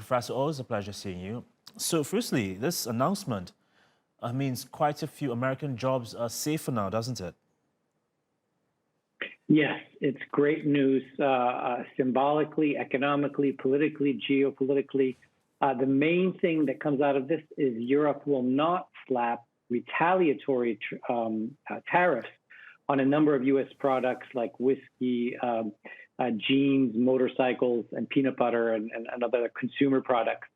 Professor, always a pleasure seeing you. So firstly, this announcement means quite a few American jobs are safer now, doesn't it? Yes, it's great news, symbolically, economically, politically, geopolitically. The main thing that comes out of this is Europe will not slap retaliatory tariffs on a number of U.S. products like whiskey, jeans, motorcycles, and peanut butter and other consumer products,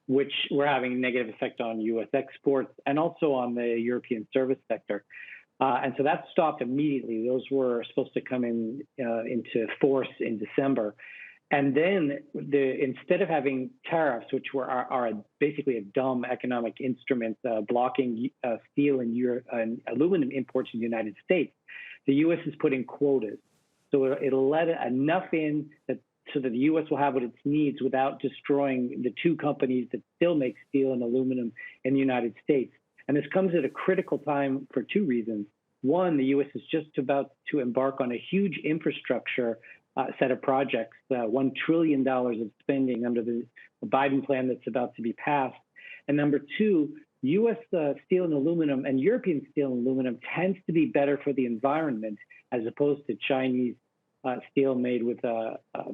which were having a negative effect on U.S. exports and also on the European service sector. And so that stopped immediately. Those were supposed to come into force in December. And then instead of having tariffs, which are basically a dumb economic instrument blocking steel and aluminum imports in the United States, the U.S. is putting quotas. So it'll let enough in so that the U.S. will have what it needs without destroying the two companies that still make steel and aluminum in the United States. And this comes at a critical time for two reasons. One, the U.S. is just about to embark on a huge infrastructure set of projects, $1 trillion of spending under the Biden plan that's about to be passed. And number two, U.S. Steel and aluminum and European steel and aluminum tends to be better for the environment as opposed to Chinese steel made with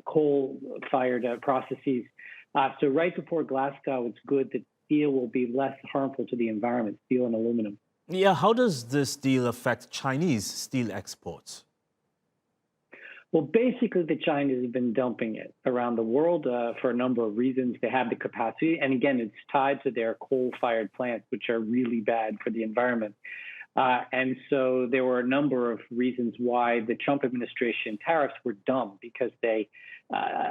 coal-fired processes. So right before Glasgow, it's good that steel will be less harmful to the environment, steel and aluminum. Yeah, how does this deal affect Chinese steel exports? Well, basically, the Chinese have been dumping it around the world for a number of reasons. They have the capacity. And again, it's tied to their coal-fired plants, which are really bad for the environment. And so there were a number of reasons why the Trump administration tariffs were dumb, because they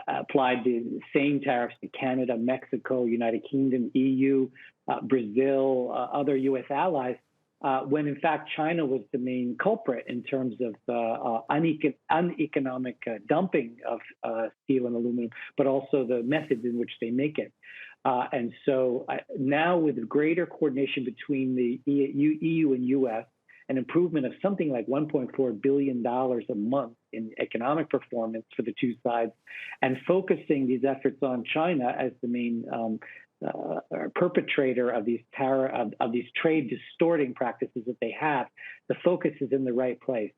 applied the same tariffs to Canada, Mexico, United Kingdom, EU, Brazil, other U.S. allies, when in fact China was the main culprit in terms of uneconomic dumping of steel and aluminum, but also the methods in which they make it. And so now with greater coordination between the EU and U.S., an improvement of something like $1.4 billion a month in economic performance for the two sides, and focusing these efforts on China as the main perpetrator of these trade distorting practices that they have, the focus is in the right place.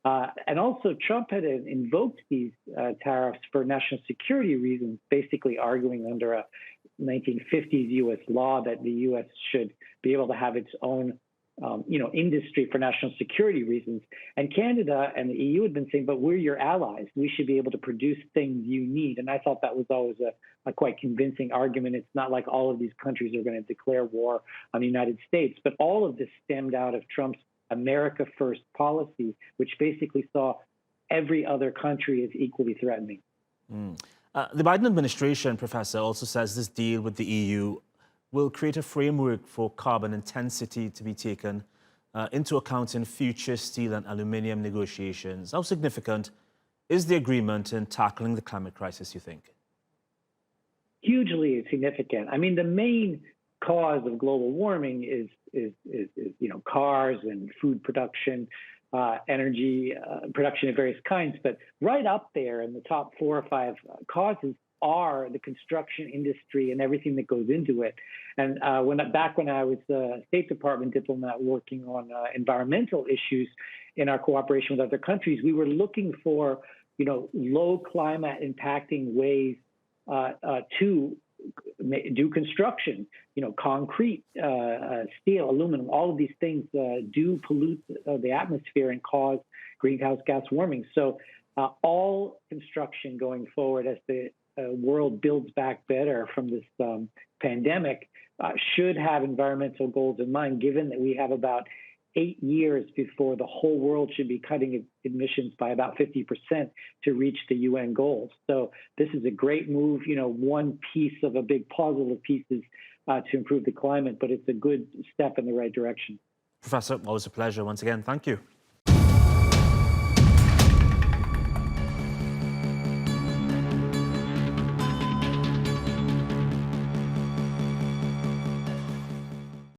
And also, Trump had invoked these tariffs for national security reasons, basically arguing under a 1950s U.S. law that the U.S. should be able to have its own industry for national security reasons. And Canada and the EU had been saying, but we're your allies. We should be able to produce things you need. And I thought that was always a quite convincing argument. It's not like all of these countries are going to declare war on the United States. But all of this stemmed out of Trump's America First policy, which basically saw every other country as equally threatening. The Biden administration, Professor, also says this deal with the EU will create a framework for carbon intensity to be taken into account in future steel and aluminium negotiations. How significant is the agreement in tackling the climate crisis, you think? Hugely significant. I mean, the main cause of global warming is cars and food production, energy production of various kinds. But right up there in the top 4 or 5 causes are the construction industry and everything that goes into it. And back when I was a State Department diplomat working on environmental issues in our cooperation with other countries, we were looking for low climate impacting ways to do construction. Concrete, steel, aluminum, all of these things do pollute the atmosphere and cause greenhouse gas warming. So all construction going forward as the world builds back better from this pandemic should have environmental goals in mind, given that we have about 8 years before the whole world should be cutting emissions by about 50% to reach the UN goals. So this is a great move, one piece of a big puzzle of pieces to improve the climate, but it's a good step in the right direction. Professor, always a pleasure once again. Thank you.